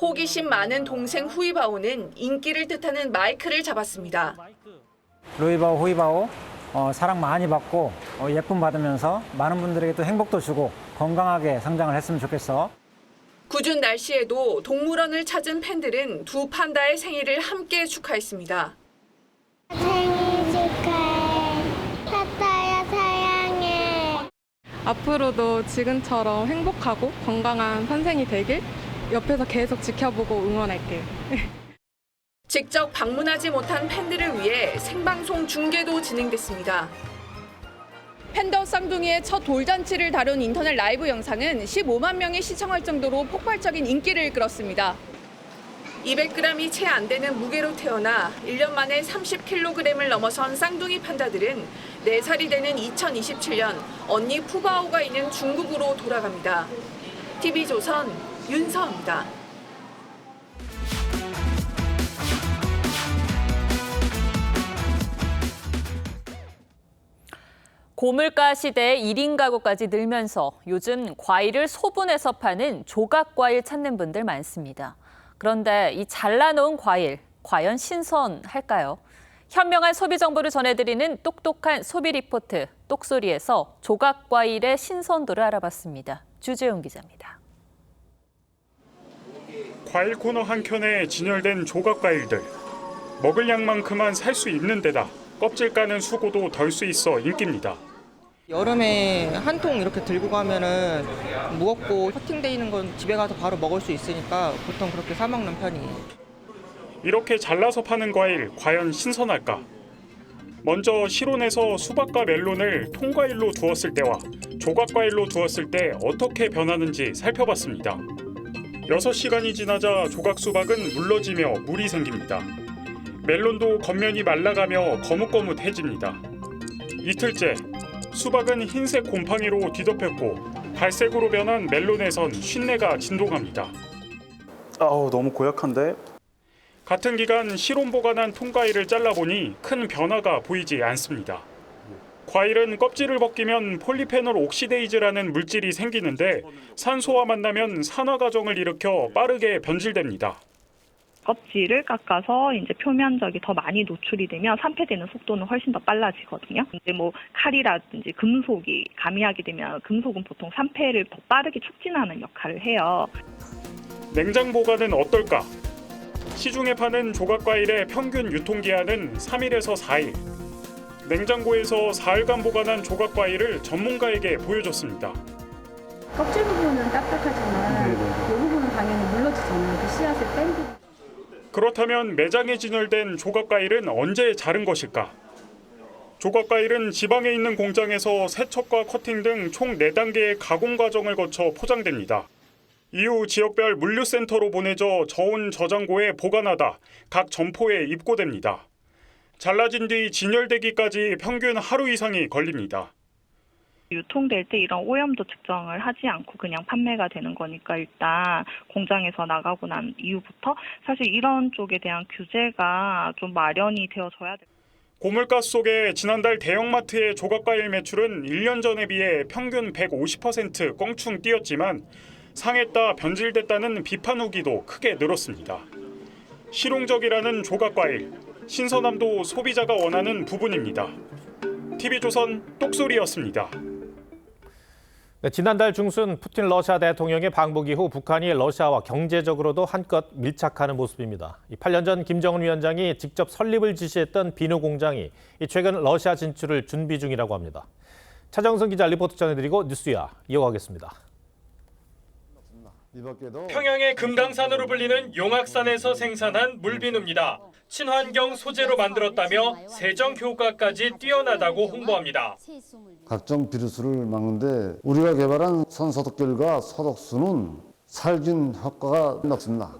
호기심 많은 동생 후이바오는 인기를 뜻하는 마이크를 잡았습니다. 루이바오, 후이바오 사랑 많이 받고 예쁨 받으면서 많은 분들에게 또 행복도 주고 건강하게 성장을 했으면 좋겠어. 궂은 날씨에도 동물원을 찾은 팬들은 두 판다의 생일을 함께 축하했습니다. 생일 축하해. 파타야 사랑해. 앞으로도 지금처럼 행복하고 건강한 선생이 되길 옆에서 계속 지켜보고 응원할게요. 직접 방문하지 못한 팬들을 위해 생방송 중계도 진행됐습니다. 팬더 쌍둥이의 첫 돌잔치를 다룬 인터넷 라이브 영상은 15만 명이 시청할 정도로 폭발적인 인기를 끌었습니다. 200g이 채 안 되는 무게로 태어나 1년 만에 30kg을 넘어선 쌍둥이 판다들은 4살이 되는 2027년 언니 푸바오가 있는 중국으로 돌아갑니다. TV조선 윤서입니다. 고물가 시대에 1인 가구까지 늘면서 요즘 과일을 소분해서 파는 조각과일 찾는 분들 많습니다. 그런데 이 잘라놓은 과일, 과연 신선할까요? 현명한 소비 정보를 전해드리는 똑똑한 소비 리포트, 똑소리에서 조각과일의 신선도를 알아봤습니다. 주재용 기자입니다. 과일 코너 한켠에 진열된 조각과일들. 먹을 양만큼만 살 수 있는 데다 껍질 까는 수고도 덜 수 있어 인기입니다. 여름에 한 통 이렇게 들고 가면은 무겁고 커팅돼 있는 건 집에 가서 바로 먹을 수 있으니까 보통 그렇게 사 먹는 편이에요. 이렇게 잘라서 파는 과일 과연 신선할까? 먼저 실온에서 수박과 멜론을 통과일로 두었을 때와 조각과일로 두었을 때 어떻게 변하는지 살펴봤습니다. 6시간이 지나자 조각 수박은 물러지며 물이 생깁니다. 멜론도 겉면이 말라가며 거뭇거뭇해집니다. 이틀째, 수박은 흰색 곰팡이로 뒤덮였고 갈색으로 변한 멜론에선 쉰내가 진동합니다. 너무 고약한데? 같은 기간 실온 보관한 통과일을 잘라보니 큰 변화가 보이지 않습니다. 과일은 껍질을 벗기면 폴리페놀 옥시데이즈라는 물질이 생기는데 산소와 만나면 산화 과정을 일으켜 빠르게 변질됩니다. 껍질을 깎아서 이제 표면적이 더 많이 노출이 되면 산패되는 속도는 훨씬 더 빨라지거든요. 이제 칼이라든지 금속이 가미하게 되면 금속은 보통 산패를 더 빠르게 촉진하는 역할을 해요. 냉장 보관은 어떨까? 시중에 파는 조각과일의 평균 유통기한은 3일에서 4일. 냉장고에서 4일간 보관한 조각과일을 전문가에게 보여줬습니다. 껍질 부분은 딱딱하지만 이 부분은 당연히 물러지잖아요. 그 씨앗을 뺀 부분. 그렇다면 매장에 진열된 조각과일은 언제 자른 것일까? 조각과일은 지방에 있는 공장에서 세척과 커팅 등 총 4단계의 가공 과정을 거쳐 포장됩니다. 이후 지역별 물류센터로 보내져 저온 저장고에 보관하다 각 점포에 입고됩니다. 잘라진 뒤 진열되기까지 평균 하루 이상이 걸립니다. 유통될 때 이런 오염도 측정을 하지 않고 그냥 판매가 되는 거니까 일단 공장에서 나가고 난 이후부터 사실 이런 쪽에 대한 규제가 좀 마련이 되어져야 돼요. 고물가 속에 지난달 대형마트의 조각과일 매출은 1년 전에 비해 평균 150% 껑충 뛰었지만 상했다, 변질됐다는 비판 후기도 크게 늘었습니다. 실용적이라는 조각과일, 신선함도 소비자가 원하는 부분입니다. TV조선 똑소리였습니다. 네, 지난달 중순 푸틴 러시아 대통령의 방북 이후 북한이 러시아와 경제적으로도 한껏 밀착하는 모습입니다. 8년 전 김정은 위원장이 직접 설립을 지시했던 비누 공장이 최근 러시아 진출을 준비 중이라고 합니다. 차정승 기자 리포트 전해드리고 뉴스야 이어가겠습니다. 평양의 금강산으로 불리는 용악산에서 생산한 물비누입니다. 친환경 소재로 만들었다며 세정 효과까지 뛰어나다고 홍보합니다. 각종 비루스를 막는데 우리가 개발한 손소독젤과 소독수는 살균 효과가 높습니다.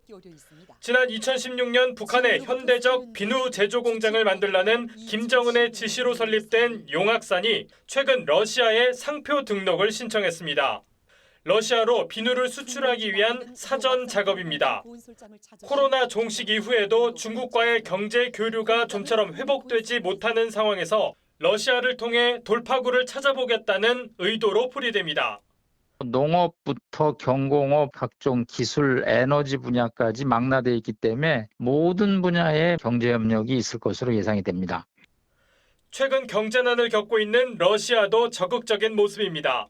지난 2016년 북한의 현대적 비누 제조 공장을 만들라는 김정은의 지시로 설립된 용악산이 최근 러시아에 상표 등록을 신청했습니다. 러시아로 비누를 수출하기 위한 사전 작업입니다. 코로나 종식 이후에도 중국과의 경제 교류가 좀처럼 회복되지 못하는 상황에서 러시아를 통해 돌파구를 찾아보겠다는 의도로 풀이됩니다. 농업부터 경공업, 각종 기술, 에너지 분야까지 망라되어 있기 때문에 모든 분야의 경제 협력이 있을 것으로 예상이 됩니다. 최근 경제난을 겪고 있는 러시아도 적극적인 모습입니다.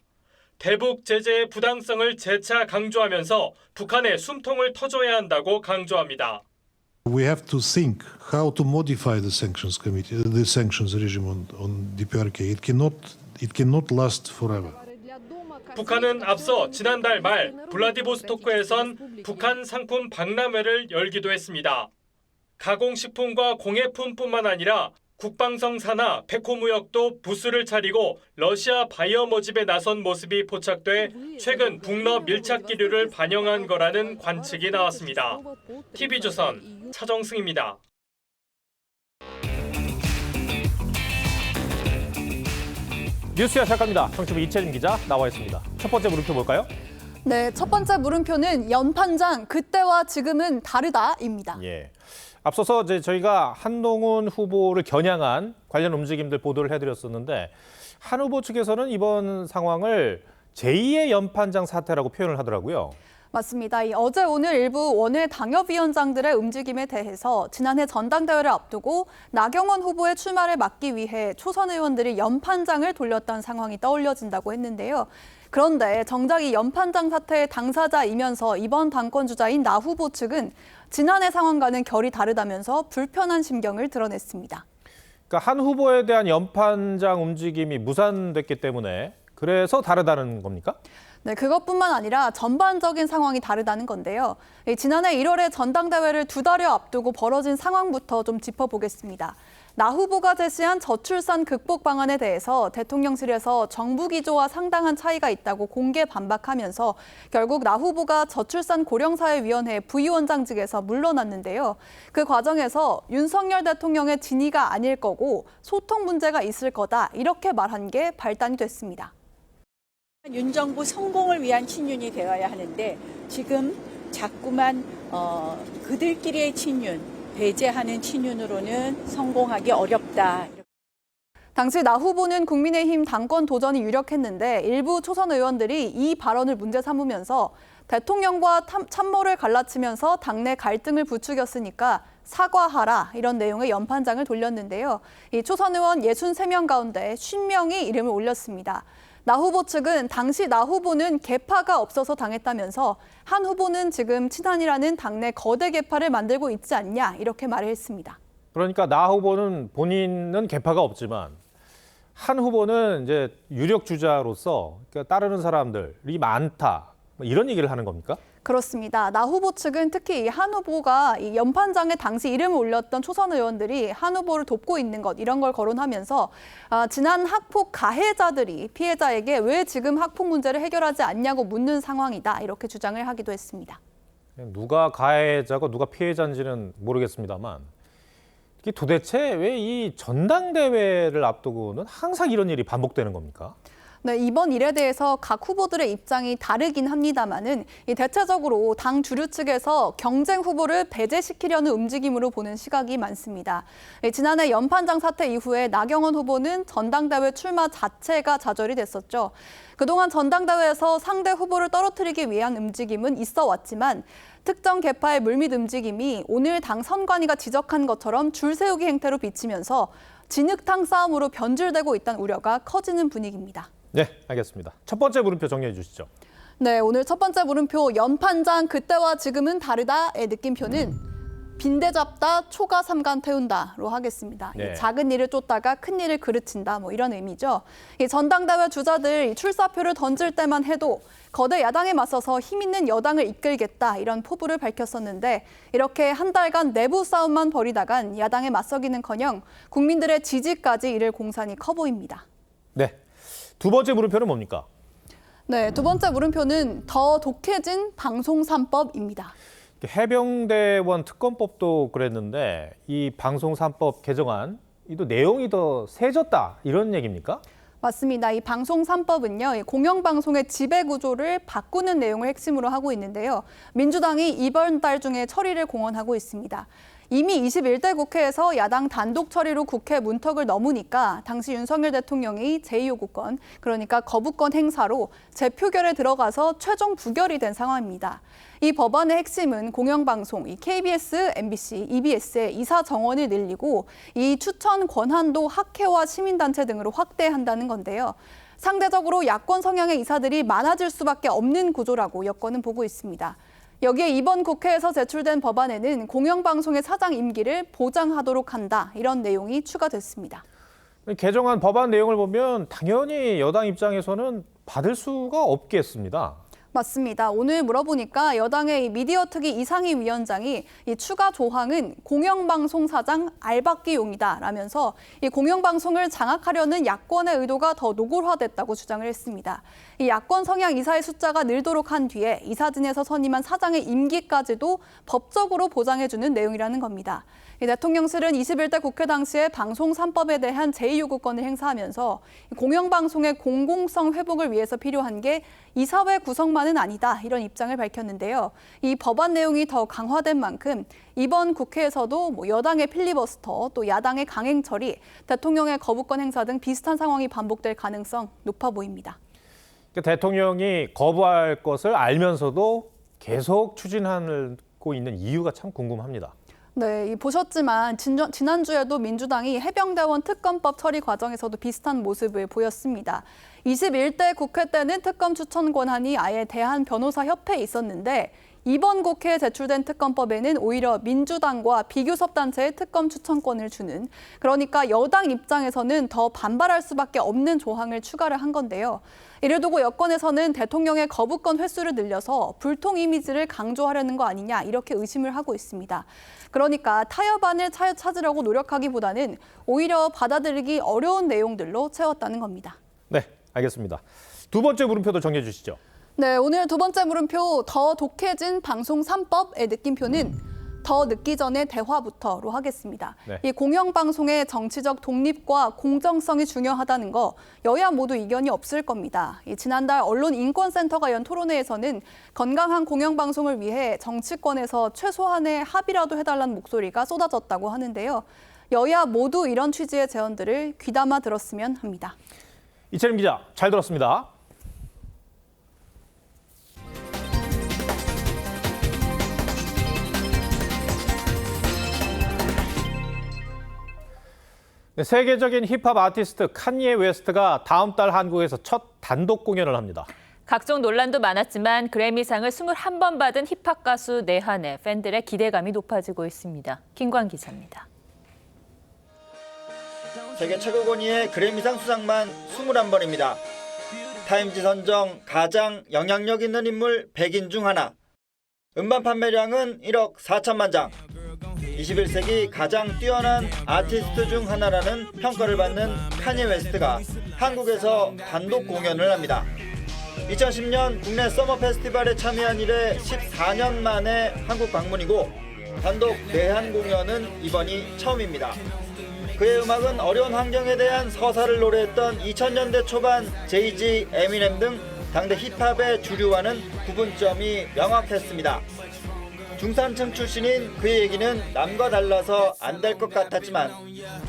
대북 제재의 부당성을 재차 강조하면서 북한의 숨통을 터줘야 한다고 강조합니다. We have to think how to modify the sanctions committee, the sanctions regime on DPRK. It cannot last forever. 북한은 앞서 지난달 말 블라디보스토크에선 북한 상품 박람회를 열기도 했습니다. 가공식품과 공예품뿐만 아니라 국방성 산하 백호무역도 부스를 차리고 러시아 바이어 모집에 나선 모습이 포착돼 최근 북러 밀착 기류를 반영한 거라는 관측이 나왔습니다. TV조선 차정승입니다. 뉴스야 시작합니다. 청취부 이채림 기자 나와 있습니다. 첫 번째 물음표 볼까요? 네, 첫 번째 물음표는 연판장 그때와 지금은 다르다입니다. 예. 앞서서 저희가 한동훈 후보를 겨냥한 관련 움직임들 보도를 해드렸었는데 한 후보 측에서는 이번 상황을 제2의 연판장 사태라고 표현을 하더라고요. 맞습니다. 어제 오늘 일부 원외 당협위원장들의 움직임에 대해서 지난해 전당대회를 앞두고 나경원 후보의 출마를 막기 위해 초선 의원들이 연판장을 돌렸던 상황이 떠올려진다고 했는데요. 그런데 정작 이 연판장 사태의 당사자이면서 이번 당권 주자인 나 후보 측은 지난해 상황과는 결이 다르다면서 불편한 심경을 드러냈습니다. 그러니까 한 후보에 대한 연판장 움직임이 무산됐기 때문에 그래서 다르다는 겁니까? 네, 그것뿐만 아니라 전반적인 상황이 다르다는 건데요. 지난해 1월에 전당대회를 2달여 앞두고 벌어진 상황부터 좀 짚어보겠습니다. 나 후보가 제시한 저출산 극복 방안에 대해서 대통령실에서 정부 기조와 상당한 차이가 있다고 공개 반박하면서 결국 나 후보가 저출산 고령사회위원회 부위원장직에서 물러났는데요. 그 과정에서 윤석열 대통령의 진위가 아닐 거고 소통 문제가 있을 거다 이렇게 말한 게 발단이 됐습니다. 윤 정부 성공을 위한 친윤이 되어야 하는데 지금 자꾸만 그들끼리의 친윤, 배제하는 친윤으로는 성공하기 어렵다. 당시 나 후보는 국민의힘 당권 도전이 유력했는데 일부 초선 의원들이 이 발언을 문제 삼으면서 대통령과 참모를 갈라치면서 당내 갈등을 부추겼으니까 사과하라 이런 내용의 연판장을 돌렸는데요. 이 초선 의원 63명 가운데 50명이 이름을 올렸습니다. 나 후보 측은 당시 나 후보는 계파가 없어서 당했다면서 한 후보는 지금 친한이라는 당내 거대 계파를 만들고 있지 않냐 이렇게 말을 했습니다. 그러니까 나 후보는 본인은 계파가 없지만 한 후보는 이제 유력 주자로서 그러니까 따르는 사람들이 많다 이런 얘기를 하는 겁니까? 그렇습니다. 나 후보 측은 특히 이 한 후보가 이 연판장에 당시 이름을 올렸던 초선 의원들이 한 후보를 돕고 있는 것 이런 걸 거론하면서 지난 학폭 가해자들이 피해자에게 왜 지금 학폭 문제를 해결하지 않냐고 묻는 상황이다 이렇게 주장을 하기도 했습니다. 누가 가해자고 누가 피해자인지는 모르겠습니다만 이게 도대체 왜 이 전당대회를 앞두고는 항상 이런 일이 반복되는 겁니까? 네, 이번 일에 대해서 각 후보들의 입장이 다르긴 합니다만은 대체적으로 당 주류 측에서 경쟁 후보를 배제시키려는 움직임으로 보는 시각이 많습니다. 지난해 연판장 사태 이후에 나경원 후보는 전당대회 출마 자체가 좌절이 됐었죠. 그동안 전당대회에서 상대 후보를 떨어뜨리기 위한 움직임은 있어 왔지만 특정 계파의 물밑 움직임이 오늘 당 선관위가 지적한 것처럼 줄 세우기 행태로 비치면서 진흙탕 싸움으로 변질되고 있다는 우려가 커지는 분위기입니다. 네, 알겠습니다. 첫 번째 물음표 정리해 주시죠. 네, 오늘 첫 번째 물음표 연판장 그때와 지금은 다르다의 느낌표는 빈대 잡다 초가 삼간 태운다로 하겠습니다. 네. 작은 일을 쫓다가 큰 일을 그르친다 뭐 이런 의미죠. 이 전당대회 주자들 출사표를 던질 때만 해도 거대 야당에 맞서서 힘 있는 여당을 이끌겠다 이런 포부를 밝혔었는데 이렇게 한 달간 내부 싸움만 벌이다간 야당에 맞서기는커녕 국민들의 지지까지 이를 공산이 커 보입니다. 네, 두 번째 물음표는 뭡니까? 네, 두 번째 물음표는 더 독해진 방송 3법입니다. 해병대원 특검법도 그랬는데 이 방송 3법 개정안 이도 내용이 더 세졌다 이런 얘기입니까? 맞습니다. 이 방송 3법은요, 공영방송의 지배구조를 바꾸는 내용을 핵심으로 하고 있는데요. 민주당이 이번 달 중에 처리를 공언하고 있습니다. 이미 21대 국회에서 야당 단독 처리로 국회 문턱을 넘으니까 당시 윤석열 대통령이 제2요구권, 그러니까 거부권 행사로 재표결에 들어가서 최종 부결이 된 상황입니다. 이 법안의 핵심은 공영방송, KBS, MBC, EBS의 이사 정원을 늘리고 이 추천 권한도 학회와 시민단체 등으로 확대한다는 건데요. 상대적으로 야권 성향의 이사들이 많아질 수밖에 없는 구조라고 여권은 보고 있습니다. 여기에 이번 국회에서 제출된 법안에는 공영방송의 사장 임기를 보장하도록 한다 이런 내용이 추가됐습니다. 개정안 법안 내용을 보면 당연히 여당 입장에서는 받을 수가 없겠습니다. 맞습니다. 오늘 물어보니까 여당의 미디어 특위 이상희 위원장이 이 추가 조항은 공영방송 사장 알박기용이다라면서 이 공영방송을 장악하려는 야권의 의도가 더 노골화됐다고 주장을 했습니다. 이 야권 성향 이사의 숫자가 늘도록 한 뒤에 이사진에서 선임한 사장의 임기까지도 법적으로 보장해주는 내용이라는 겁니다. 대통령실은 21대 국회 당시에 방송 3법에 대한 제2요구권을 행사하면서 공영방송의 공공성 회복을 위해서 필요한 게 이사회 구성만은 아니다 이런 입장을 밝혔는데요. 이 법안 내용이 더 강화된 만큼 이번 국회에서도 여당의 필리버스터 또 야당의 강행 처리, 대통령의 거부권 행사 등 비슷한 상황이 반복될 가능성 높아 보입니다. 대통령이 거부할 것을 알면서도 계속 추진하고 있는 이유가 참 궁금합니다. 네, 보셨지만 지난주에도 민주당이 해병대원 특검법 처리 과정에서도 비슷한 모습을 보였습니다. 21대 국회 때는 특검 추천 권한이 아예 대한변호사협회에 있었는데 이번 국회에 제출된 특검법에는 오히려 민주당과 비교섭단체에 특검 추천권을 주는, 그러니까 여당 입장에서는 더 반발할 수밖에 없는 조항을 추가를 한 건데요. 이를 두고 여권에서는 대통령의 거부권 횟수를 늘려서 불통 이미지를 강조하려는 거 아니냐 이렇게 의심을 하고 있습니다. 그러니까 타협안을 찾으려고 노력하기보다는 오히려 받아들이기 어려운 내용들로 채웠다는 겁니다. 네, 알겠습니다. 두 번째 물음표도 정리해 주시죠. 네, 오늘 두 번째 물음표 더 독해진 방송 3법의 느낌표는 더 늦기 전에 대화부터로 하겠습니다. 네. 이 공영방송의 정치적 독립과 공정성이 중요하다는 거 여야 모두 이견이 없을 겁니다. 지난달 언론인권센터가 연 토론회에서는 건강한 공영방송을 위해 정치권에서 최소한의 합의라도 해달라는 목소리가 쏟아졌다고 하는데요. 여야 모두 이런 취지의 제언들을 귀담아 들었으면 합니다. 이채림 기자, 잘 들었습니다. 네, 세계적인 힙합 아티스트 칸예 웨스트가 다음 달 한국에서 첫 단독 공연을 합니다. 각종 논란도 많았지만 그래미상을 21번 받은 힙합 가수 내한에 팬들의 기대감이 높아지고 있습니다. 김광 기자입니다. 세계 최고 권위의 그래미상 수상만 21번입니다. 타임지 선정 가장 영향력 있는 인물 100인 중 하나. 음반 판매량은 1억 4천만 장. 21세기 가장 뛰어난 아티스트 중 하나라는 평가를 받는 카니 웨스트가 한국에서 단독 공연을 합니다. 2010년 국내 서머 페스티벌에 참여한 이래 14년 만에 한국 방문이고 단독 내한 공연은 이번이 처음입니다. 그의 음악은 어려운 환경에 대한 서사를 노래했던 2000년대 초반 제이지, 에미넴 등 당대 힙합의 주류와는 구분점이 명확했습니다. 중산층 출신인 그의 얘기는 남과 달라서 안 될 것 같았지만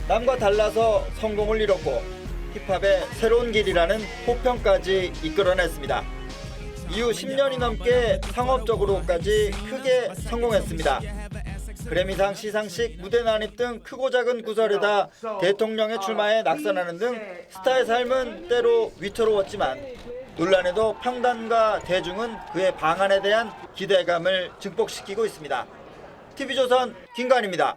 남과 달라서 성공을 이뤘고 힙합의 새로운 길이라는 호평까지 이끌어냈습니다. 이후 10년이 넘게 상업적으로까지 크게 성공했습니다. 그래미상 시상식, 무대 난입 등 크고 작은 구설에다 대통령의 출마에 낙선하는 등 스타의 삶은 때로 위태로웠지만 논란에도 평단과 대중은 그의 방안에 대한 기대감을 증폭시키고 있습니다. TV조선 김관입니다.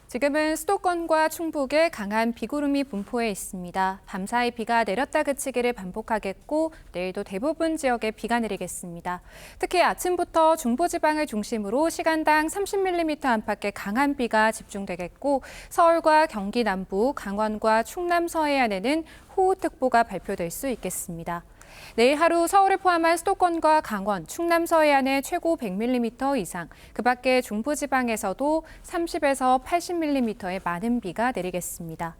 지금은 수도권과 충북에 강한 비구름이 분포해 있습니다. 밤사이 비가 내렸다 그치기를 반복하겠고 내일도 대부분 지역에 비가 내리겠습니다. 특히 아침부터 중부지방을 중심으로 시간당 30mm 안팎의 강한 비가 집중되겠고 서울과 경기 남부, 강원과 충남 서해안에는 호우특보가 발표될 수 있겠습니다. 내일 하루 서울을 포함한 수도권과 강원, 충남 서해안에 최고 100mm 이상, 그 밖에 중부지방에서도 30에서 80mm의 많은 비가 내리겠습니다.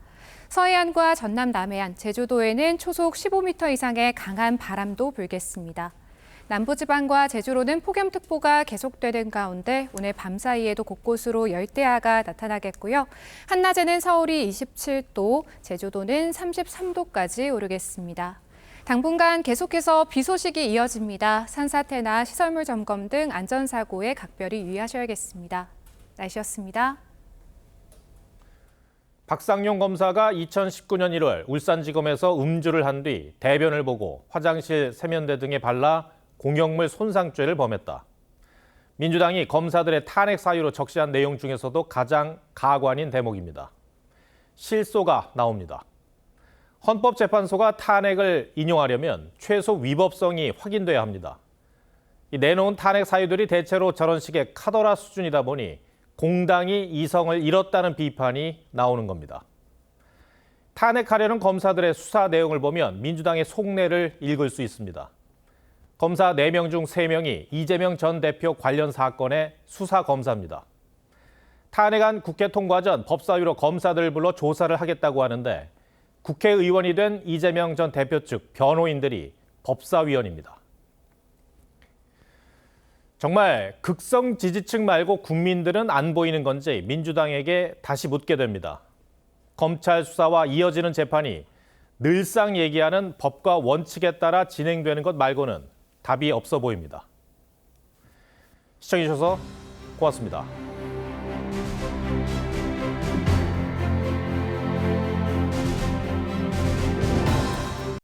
서해안과 전남 남해안, 제주도에는 초속 15m 이상의 강한 바람도 불겠습니다. 남부지방과 제주로는 폭염특보가 계속되는 가운데 오늘 밤사이에도 곳곳으로 열대야가 나타나겠고요. 한낮에는 서울이 27도, 제주도는 33도까지 오르겠습니다. 당분간 계속해서 비 소식이 이어집니다. 산사태나 시설물 점검 등 안전사고에 각별히 유의하셔야겠습니다. 날씨였습니다. 박상용 검사가 2019년 1월 울산지검에서 음주를 한 뒤 대변을 보고 화장실 세면대 등에 발라 공용물 손상죄를 범했다. 민주당이 검사들의 탄핵 사유로 적시한 내용 중에서도 가장 가관인 대목입니다. 실소가 나옵니다. 헌법재판소가 탄핵을 인용하려면 최소 위법성이 확인돼야 합니다. 이 내놓은 탄핵 사유들이 대체로 저런 식의 카더라 수준이다 보니 공당이 이성을 잃었다는 비판이 나오는 겁니다. 탄핵하려는 검사들의 수사 내용을 보면 민주당의 속내를 읽을 수 있습니다. 검사 4명 중 3명이 이재명 전 대표 관련 사건의 수사 검사입니다. 탄핵안 국회 통과 전 법사위로 검사들을 불러 조사를 하겠다고 하는데 국회의원이 된 이재명 전 대표 측 변호인들이 법사위원입니다. 정말 극성 지지층 말고 국민들은 안 보이는 건지 민주당에게 다시 묻게 됩니다. 검찰 수사와 이어지는 재판이 늘상 얘기하는 법과 원칙에 따라 진행되는 것 말고는 답이 없어 보입니다. 시청해주셔서 고맙습니다.